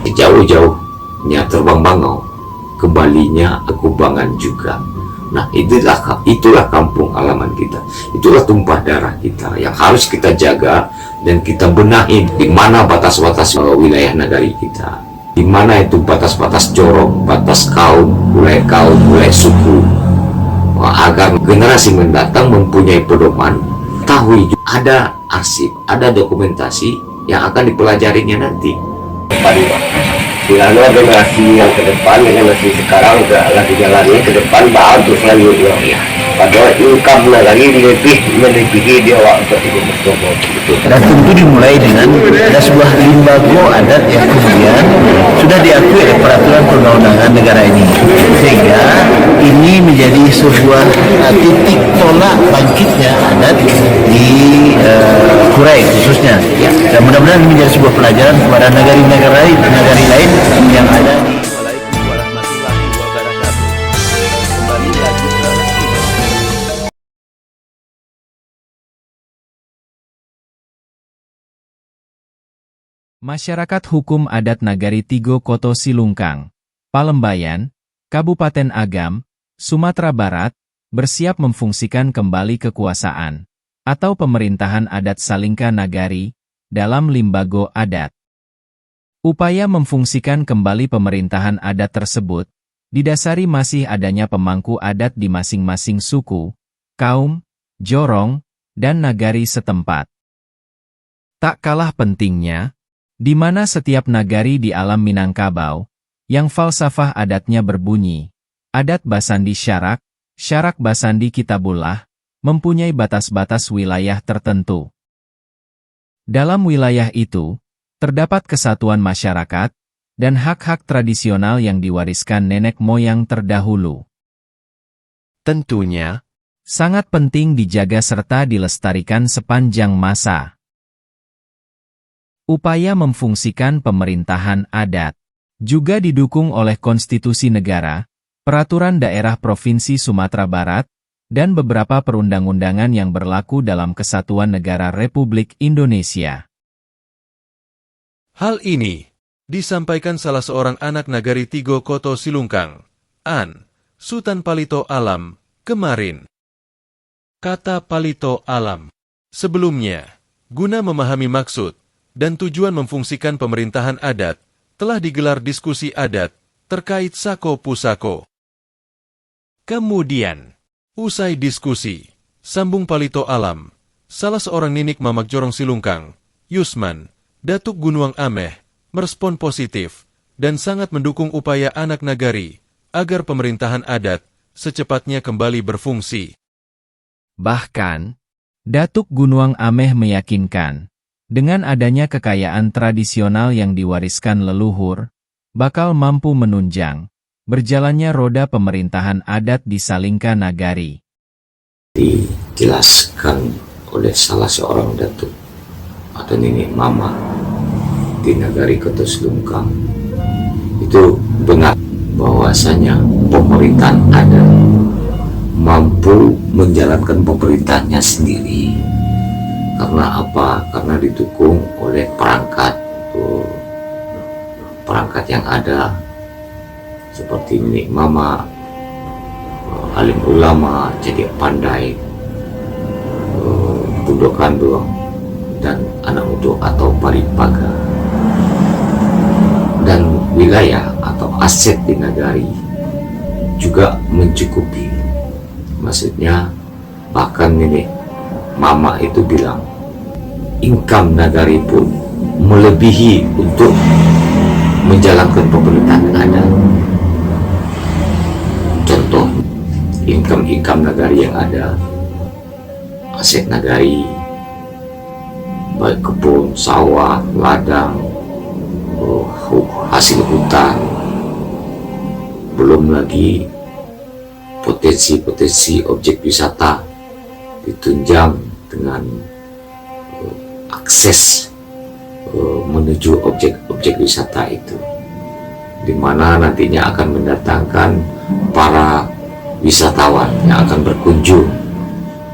jauh-jauhnya terbang bangau, kembalinya ke Kubangan juga. Nah, itulah kampung halaman kita, itulah tumpah darah kita yang harus kita jaga dan kita benahi. Di mana batas-batas wilayah nagari kita, di mana itu batas-batas jorong, batas kaum, wilayah suku, agar generasi mendatang mempunyai pedoman, tahu ada arsip, ada dokumentasi yang akan dipelajarinya nanti. Lalu generasi yang ke depan, generasi sekarang udah lagi jalannya ke depan bagus selanjutnya ya. Padahal income lagi lebih melebihi dia waktu itu bertobat. Dan tentu dimulai dengan ada sebuah limbago adat yang kemudian sudah diakui oleh peraturan perundang-undangan negara ini, sehingga ini menjadi sebuah titik tolak bangkitnya adat di Kurai khususnya. Dan mudah-mudahan menjadi sebuah pelajaran kepada negari lain yang ada di. Waalaikumsalam warahmatullahi wabarakatuh. Kembali lagi ke Masyarakat Hukum Adat Nagari Tigo Koto Silungkang, Palembayan, Kabupaten Agam, Sumatera Barat, bersiap memfungsikan kembali kekuasaan atau pemerintahan adat Salingka Nagari dalam limbago adat. Upaya memfungsikan kembali pemerintahan adat tersebut didasari masih adanya pemangku adat di masing-masing suku, kaum, jorong, dan nagari setempat. Tak kalah pentingnya, di mana setiap nagari di alam Minangkabau, yang falsafah adatnya berbunyi, adat Basandi Syarak, Syarak Basandi Kitabullah, mempunyai batas-batas wilayah tertentu. Dalam wilayah itu, terdapat kesatuan masyarakat, dan hak-hak tradisional yang diwariskan nenek moyang terdahulu. Tentunya, sangat penting dijaga serta dilestarikan sepanjang masa. Upaya memfungsikan pemerintahan adat juga didukung oleh konstitusi negara, peraturan daerah Provinsi Sumatera Barat, dan beberapa perundang-undangan yang berlaku dalam Kesatuan Negara Republik Indonesia. Hal ini disampaikan salah seorang anak nagari Tigo Koto Silungkang, An, Sultan Palito Alam, kemarin. Kata Palito Alam, sebelumnya, guna memahami maksud dan tujuan memfungsikan pemerintahan adat, telah digelar diskusi adat terkait Sako Pusako. Kemudian, usai diskusi, sambung Palito Alam, salah seorang ninik Mamak Jorong Silungkang, Yusman, Datuk Gunuang Ameh, merespon positif dan sangat mendukung upaya anak nagari agar pemerintahan adat secepatnya kembali berfungsi. Bahkan, Datuk Gunuang Ameh meyakinkan, dengan adanya kekayaan tradisional yang diwariskan leluhur, bakal mampu menunjang berjalannya roda pemerintahan adat di Salingka Nagari. Dijelaskan oleh salah seorang datuk atau nenek mama di Nagari Koto Silungkang, itu benar bahwasanya pemerintahan adat mampu menjalankan pemerintahnya sendiri. Karena apa? Karena didukung oleh perangkat yang ada seperti nenek mama, alim ulama, jadi pandai, bundo kandung, dan anak muda atau paripaga. Dan wilayah atau aset di nagari juga mencukupi. Maksudnya bahkan nenek mama itu bilang, income nagari pun melebihi untuk menjalankan pemerintahan adat. Contoh, income nagari yang ada, aset nagari, baik kebun, sawah, ladang, hasil hutan, belum lagi potensi objek wisata ditunjang dengan akses menuju objek wisata itu, di mana nantinya akan mendatangkan para wisatawan yang akan berkunjung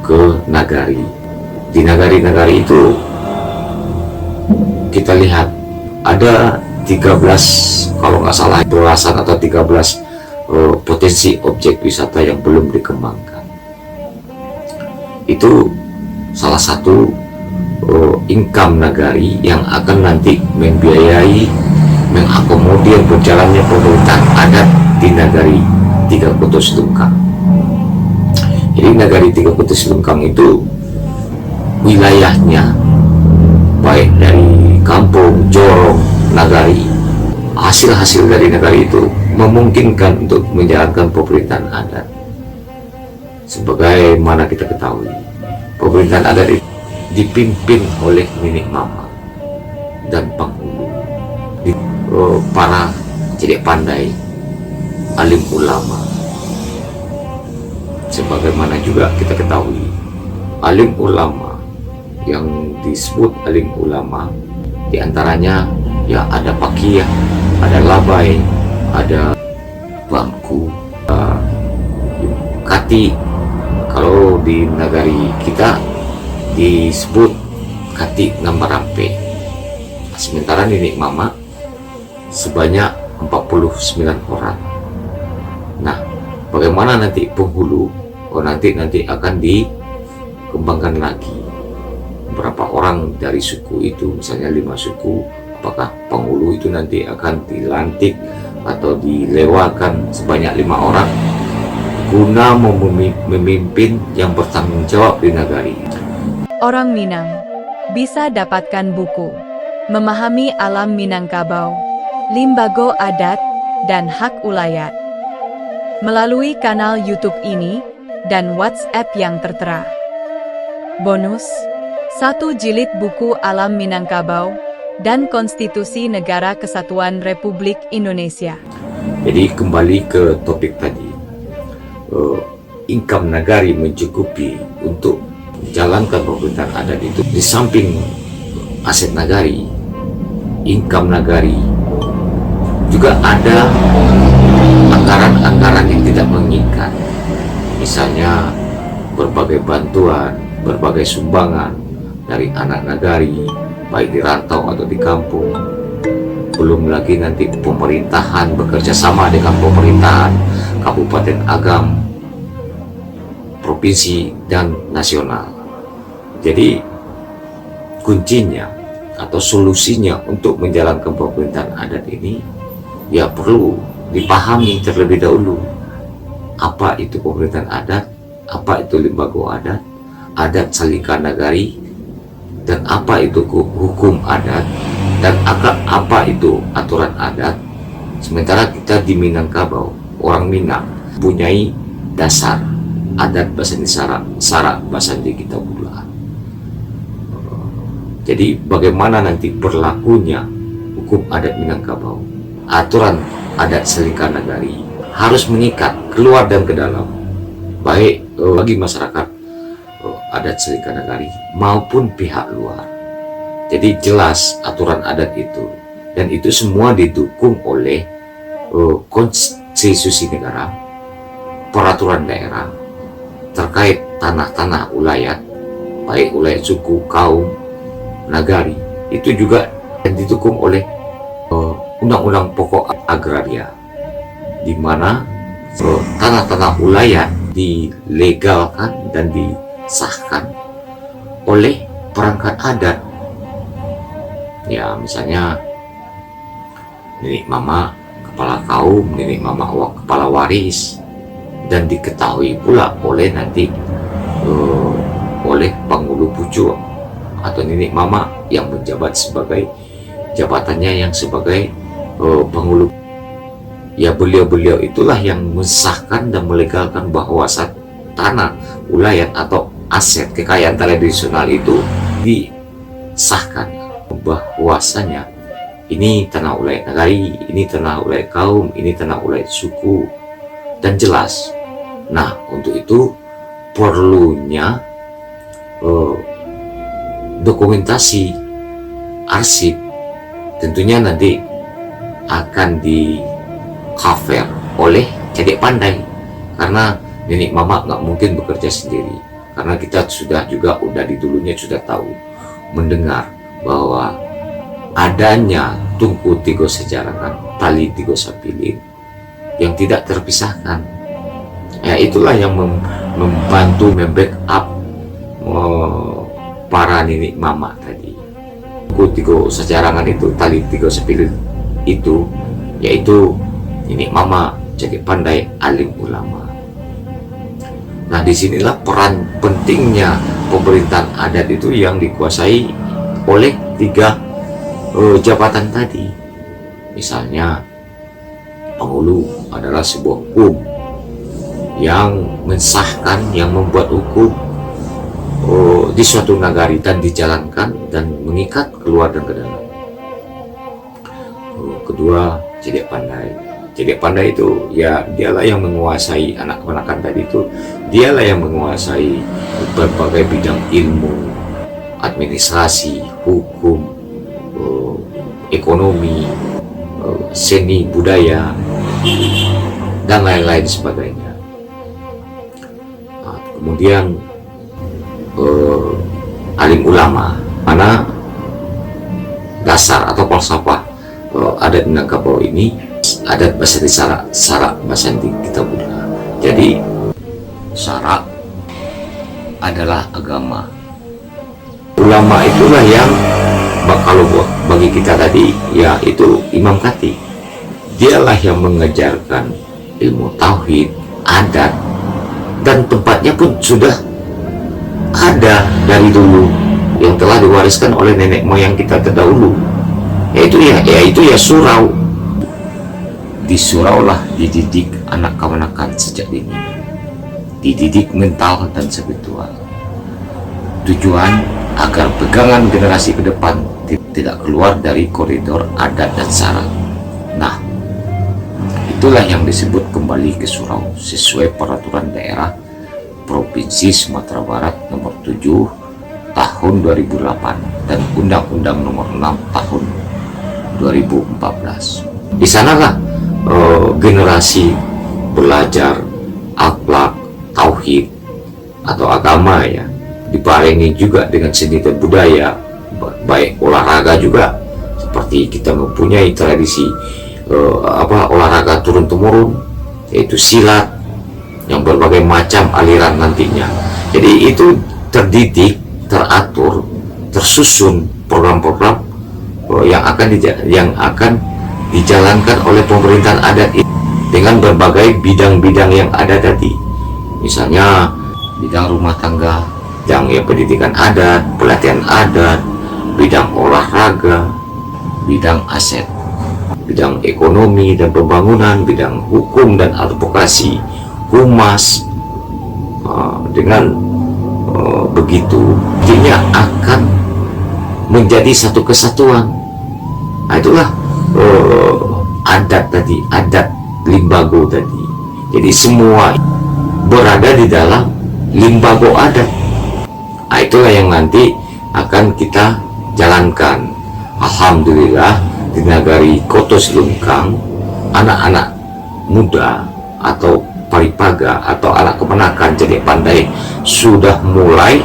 ke nagari. Di nagari-nagari itu kita lihat ada 13 kalau nggak salah belasan atau 13 potensi objek wisata yang belum dikembangkan. Itu salah satu income nagari yang akan nanti membiayai, mengakomodir berjalannya pemerintahan adat di Nagari Tiga Koto Silungkang. Jadi Nagari Tiga Koto Silungkang itu wilayahnya baik dari kampung, jorong, nagari, hasil-hasil dari nagari itu memungkinkan untuk menjalankan pemerintahan adat. Sebagaimana kita ketahui, pemerintahan adat itu dipimpin oleh Nenek Mama dan penghulu, para cedek pandai, alim ulama. Sebagaimana juga kita ketahui, alim ulama yang disebut alim ulama diantaranya ya ada Pakiyah, ada Labai, ada Bangku, Kati. Kalau di nagari kita disebut Kati Ngambarampe. Sementara Nenek Mama sebanyak 49 orang. Nah, bagaimana nanti penghulu? Nanti akan dikembangkan lagi. Berapa orang dari suku itu, misalnya 5 suku, apakah penghulu itu nanti akan dilantik atau dilewakan sebanyak 5 orang guna memimpin yang bertanggung jawab di nagari. Orang Minang bisa dapatkan buku Memahami Alam Minangkabau, Limbago Adat, dan Hak Ulayat melalui kanal YouTube ini dan WhatsApp yang tertera. Bonus 1 jilid buku Alam Minangkabau dan Konstitusi Negara Kesatuan Republik Indonesia. Jadi kembali ke topik tadi, income nagari mencukupi untuk menjalankan pemerintahan adat itu. Di samping aset nagari, income nagari, juga ada anggaran-anggaran yang tidak mengikat. Misalnya berbagai bantuan, berbagai sumbangan dari anak nagari, baik di rantau atau di kampung. Belum lagi nanti pemerintahan bekerja sama dengan pemerintahan Kabupaten Agam, provinsi, dan nasional. Jadi kuncinya atau solusinya untuk menjalankan pemerintahan adat ini ya perlu dipahami terlebih dahulu. Apa itu pemerintahan adat, apa itu limbago adat, adat salika nagari, dan apa itu hukum adat, dan apa itu aturan adat. Sementara kita di Minangkabau, orang Minang punyai dasar adat bahasa Sara bahasa kita pula. Jadi bagaimana nanti berlakunya hukum adat Minangkabau, aturan adat salika nagari harus mengikat keluar dan ke dalam, baik bagi masyarakat adat salika nagari maupun pihak luar. Jadi jelas aturan adat itu, dan itu semua didukung oleh konstitusi negara, peraturan daerah terkait tanah-tanah ulayat, baik ulayat suku, kaum, nagari, itu juga didukung oleh Undang-Undang Pokok Agraria, di mana tanah-tanah ulayat dilegalkan dan disahkan oleh perangkat adat. Ya, misalnya nenek mama kepala kaum, nenek mama kepala waris, dan diketahui pula oleh nanti oleh penghulu pucuk atau nenek mama yang menjabat sebagai jabatannya yang sebagai penghulu. Ya, beliau-beliau itulah yang mensahkan dan melegalkan bahwa tanah ulayat atau aset kekayaan tradisional itu disahkan bahwasanya ini tanah ulayat nagari, ini tanah ulayat kaum, ini tanah ulayat suku, dan jelas. Nah, untuk itu perlunya dokumentasi, arsip, tentunya nanti akan di cover oleh cedek pandai, karena nenek mama nggak mungkin bekerja sendiri, karena kita sudah di dulunya sudah tahu mendengar bahwa adanya tungku tigo sejarangan, tali tigo sapilin yang tidak terpisahkan. Ya, itulah yang membantu membackup para nenek mama tadi. Tungku tigo sejarangan itu, tali tigo sapilin itu, yaitu nenek mama jadi pandai alim ulama. Nah, disinilah peran pentingnya pemerintahan adat itu yang dikuasai oleh 3 jabatan tadi. Misalnya, penghulu adalah sebuah hukum yang mensahkan, yang membuat hukum di suatu nagari dan dijalankan dan mengikat keluar dan ke dalam. Kedua, cedek pandai. Cedek pandai itu ya dialah yang menguasai anak keponakan tadi itu, dialah yang menguasai berbagai bidang ilmu, administrasi, hukum, ekonomi, seni, budaya, dan lain-lain sebagainya. Nah, kemudian alim ulama, mana dasar atau falsafah adat Minangkabau ini, adat bahasa di Sarak bahasa di kita Buddha. Jadi Sarak adalah agama. Ulama itulah yang kalau bagi kita tadi, ya itu Imam Khatib. Dialah yang mengajarkan ilmu tauhid, adat, dan tempatnya pun sudah ada dari dulu yang telah diwariskan oleh nenek moyang kita terdahulu. Yaitu ya surau. Di surau lah dididik anak kemanakan sejak dini, dididik mental dan spiritual. Tujuan agar pegangan generasi ke depan tidak keluar dari koridor adat dan syarat. Nah, itulah yang disebut kembali ke surau sesuai peraturan daerah Provinsi Sumatera Barat nomor 7 tahun 2008 dan Undang-Undang nomor 6 tahun 2014. Di sanalah generasi belajar akhlak, tauhid atau agama ya, dibarengi juga dengan seni dan budaya, baik olahraga juga, seperti kita mempunyai tradisi olahraga turun temurun, yaitu silat yang berbagai macam aliran nantinya. Jadi itu terdidik, teratur, tersusun program-program yang akan dijalankan oleh pemerintahan adat dengan berbagai bidang-bidang yang ada tadi. Misalnya bidang rumah tangga, bidang pendidikan adat, pelatihan adat, bidang olahraga, bidang aset, bidang ekonomi dan pembangunan, bidang hukum dan advokasi, humas. Dengan begitu, artinya akan menjadi satu kesatuan. Nah, itulah adat tadi, adat limbago tadi. Jadi semua berada di dalam limbago adat. Nah, itulah yang nanti akan kita jalankan. Alhamdulillah di nagari Koto Silungkang, anak-anak muda atau paripaga atau anak kemenakan jadi pandai sudah mulai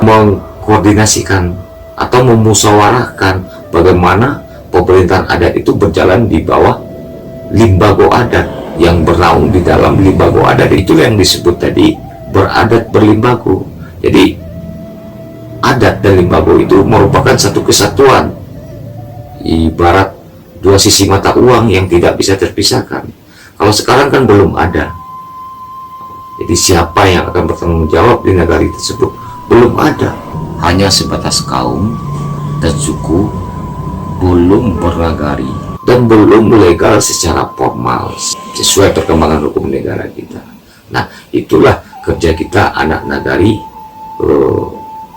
mengkoordinasikan atau memusyawarahkan bagaimana pemerintahan adat itu berjalan di bawah limbago adat yang bernaung di dalam limbago adat. Itulah yang disebut tadi beradat berlimbago. Jadi adat dan limbago itu merupakan satu kesatuan, ibarat dua sisi mata uang yang tidak bisa terpisahkan. Kalau sekarang kan belum ada. Jadi siapa yang akan bertanggung jawab di negara tersebut belum ada. Hanya sebatas kaum dan suku, belum bernagari dan belum legal secara formal sesuai perkembangan hukum negara kita. Nah, itulah kerja kita anak nagari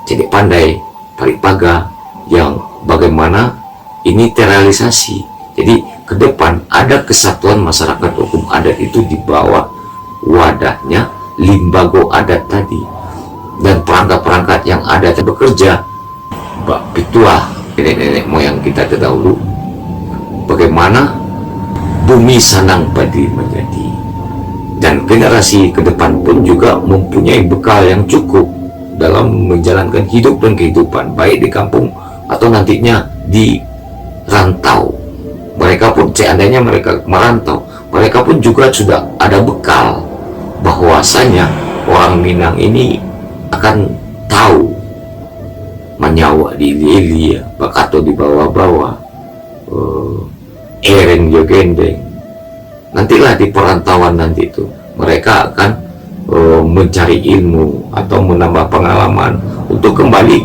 jadi pandai paripaga yang bagaimana ini terrealisasi. Jadi ke depan ada kesatuan masyarakat hukum adat itu di bawah wadahnya limbago adat tadi, dan perangkat-perangkat yang ada bekerja bak pituah nenek-nenek moyang kita terdahulu, bagaimana bumi sanang padi menjadi, dan generasi ke depan pun juga mempunyai bekal yang cukup dalam menjalankan hidup dan kehidupan baik di kampung atau nantinya di rantau. Mereka pun seandainya mereka merantau, mereka pun juga sudah ada bekal bahwasanya orang Minang ini akan tahu menyawa di Lili ya, atau di bawah-bawah, ereng jogendeng. Nantilah di perantauan nanti itu mereka akan mencari ilmu atau menambah pengalaman untuk kembali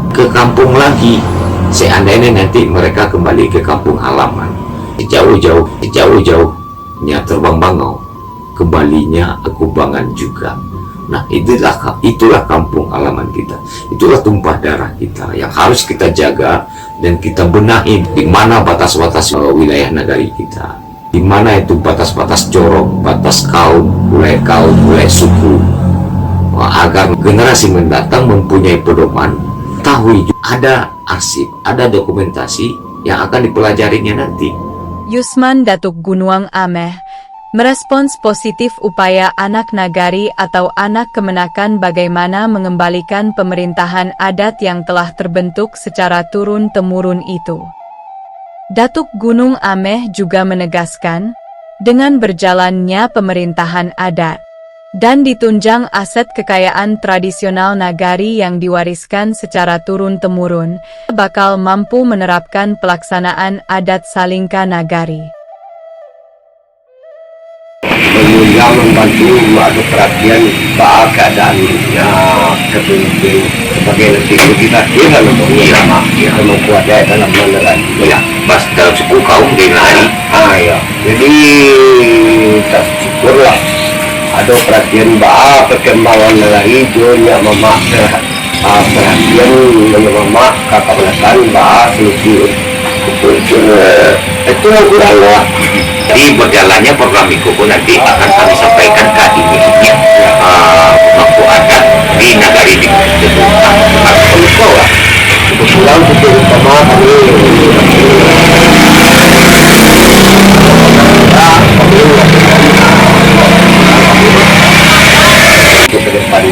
ke kampung lagi. Seandainya nanti mereka kembali ke kampung halaman, jauh-jauhnya terbang bangau, kembalinya aku bangan juga. Nah, itulah kampung halaman kita, itulah tumpah darah kita yang harus kita jaga dan kita benahi. Di mana batas-batas wilayah negari kita, di mana itu batas-batas jorok, batas kaum, mulai suku, agar generasi mendatang mempunyai pedoman, tahu ada arsip, ada dokumentasi yang akan dipelajarinya nanti. Yusman Datuk Gunuang Ameh merespons positif upaya anak nagari atau anak kemenakan bagaimana mengembalikan pemerintahan adat yang telah terbentuk secara turun-temurun itu. Datuk Gunung Ameh juga menegaskan, dengan berjalannya pemerintahan adat dan ditunjang aset kekayaan tradisional nagari yang diwariskan secara turun-temurun, bakal mampu menerapkan pelaksanaan adat Salingka Nagari. Menunjang membantu ada perhatian bahwa keadaannya kepemimpin sebagai lebih kita dalam mengira dalam kuadai dalam menelan ya pas dalam suku kaum dinari ya jadi tak syukurlah ada perhatian bahwa perkembangan lagi dunia mama perhatian mama kakak belakang bahwa solusi itu kurang lah. Jadi berjalannya program Mikuku nanti akan kami sampaikan ke ibu-ibunya pemangku adat di nagari di kebetulan untuk utama kami ke depan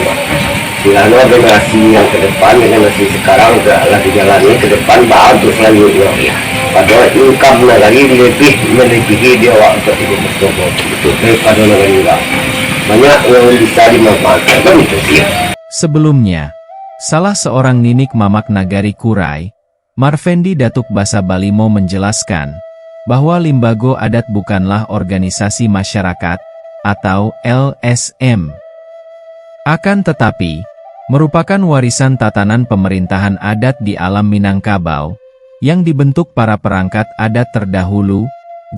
Silano generasi yang ke depan, generasi sekarang lagi jalannya ke depan bagus selanjutnya ya. Padahal income lagi lebih melebihi dia waktu itu betul daripada negara juga banyak yang bisa dimanfaatkan kan itu sih. Sebelumnya, salah seorang ninik Mamak Nagari Kurai, Marvendi Datuk Basa Balimo menjelaskan bahwa Limbago Adat bukanlah organisasi masyarakat atau LSM. Akan tetapi, merupakan warisan tatanan pemerintahan adat di alam Minangkabau yang dibentuk para perangkat adat terdahulu,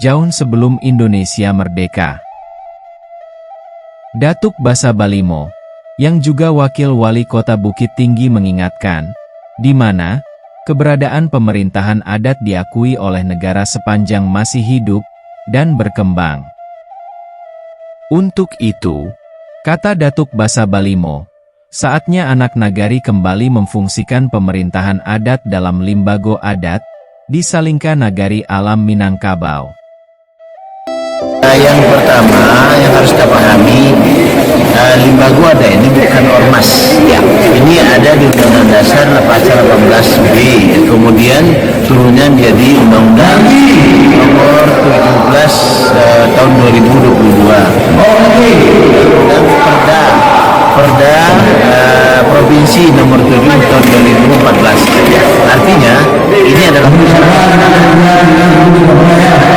jauh sebelum Indonesia merdeka. Datuk Basa Balimo, yang juga wakil wali kota Bukit Tinggi mengingatkan, di mana keberadaan pemerintahan adat diakui oleh negara sepanjang masih hidup dan berkembang. Untuk itu, kata Datuk Basa Balimo, saatnya anak nagari kembali memfungsikan pemerintahan adat dalam Limbago Adat di Salingka Nagari Alam Minangkabau. Yang pertama yang harus kita pahami, Limbago Adat ini bukan ormas. Ya, ini ada di Undang-Undang Dasar Pasal 18B, kemudian turunnya menjadi Undang-Undang Nomor 17 tahun 2022. Dan Perda Provinsi Nomor 7 tahun 2014. Artinya ini adalah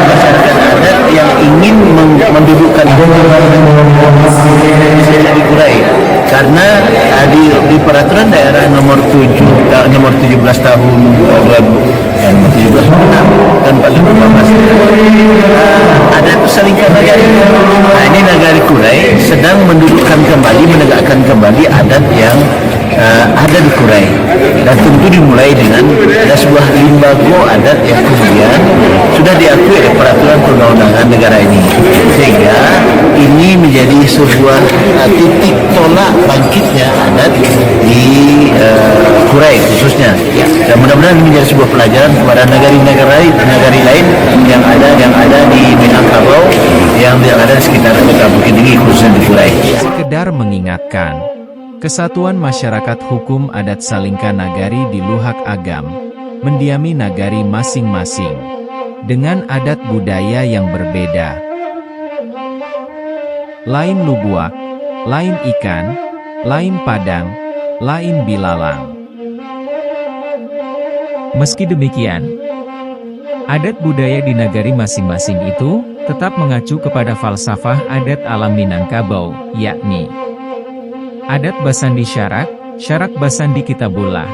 masyarakat adat yang ingin mendudukkan di Kurai, karena di peraturan daerah nomor 17 tahun 2017 dan 2014 ada itu Salingka Nagari. Nah, ini Nagari Kurai sedang mendudukkan kembali, menegakkan kembali adat yang ada di Kurai, dan tentu dimulai dengan ada sebuah limbago adat yang kemudian sudah diakui oleh peraturan perundang-undangan negara ini, sehingga ini menjadi sebuah titik tolak bangkitnya adat di Kurai khususnya, dan mudah-mudahan ini menjadi sebuah pelajaran kepada negari lain yang ada di Minangkabau, yang ada di sekitar kota Bukit Tinggi khususnya di Kurai. Sekedar mengingatkan, Kesatuan Masyarakat Hukum Adat Salingka Nagari di Luhak Agam mendiami nagari masing-masing, dengan adat budaya yang berbeda. Lain lubuak, lain ikan, lain padang, lain bilalang. Meski demikian, adat budaya di nagari masing-masing itu tetap mengacu kepada falsafah adat alam Minangkabau, yakni adat Basandi Syarak, Syarak Basandi Kitabullah.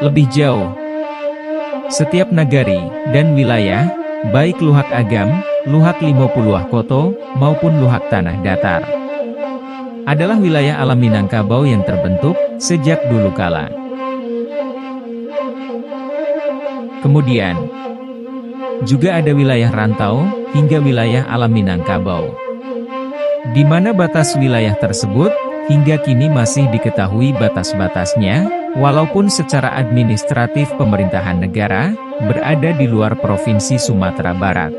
Lebih jauh, setiap nagari dan wilayah, baik luhak agam, luhak 50 koto, maupun luhak tanah datar, adalah wilayah alam Minangkabau yang terbentuk sejak dulu kala. Kemudian, juga ada wilayah rantau hingga wilayah alam Minangkabau, di mana batas wilayah tersebut hingga kini masih diketahui batas-batasnya, walaupun secara administratif pemerintahan negara berada di luar Provinsi Sumatera Barat.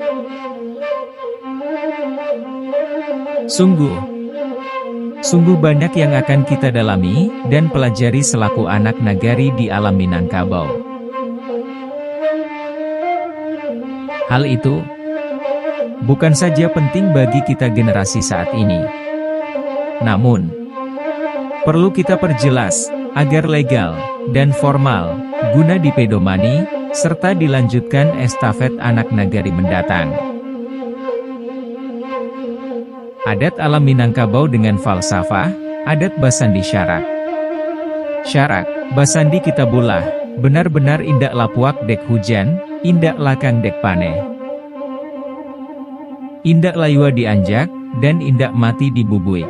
Sungguh banyak yang akan kita dalami dan pelajari selaku anak nagari di alam Minangkabau. Hal itu bukan saja penting bagi kita generasi saat ini, namun perlu kita perjelas agar legal dan formal guna dipedomani serta dilanjutkan estafet anak nagari mendatang. Adat alam Minangkabau dengan falsafah adat Basandi Syarak. Syarak Basandi Kitabullah, benar-benar indak lapuak dek hujan, indak lakang dek paneh. Indak layua dianjak, dan indak mati dibubuik.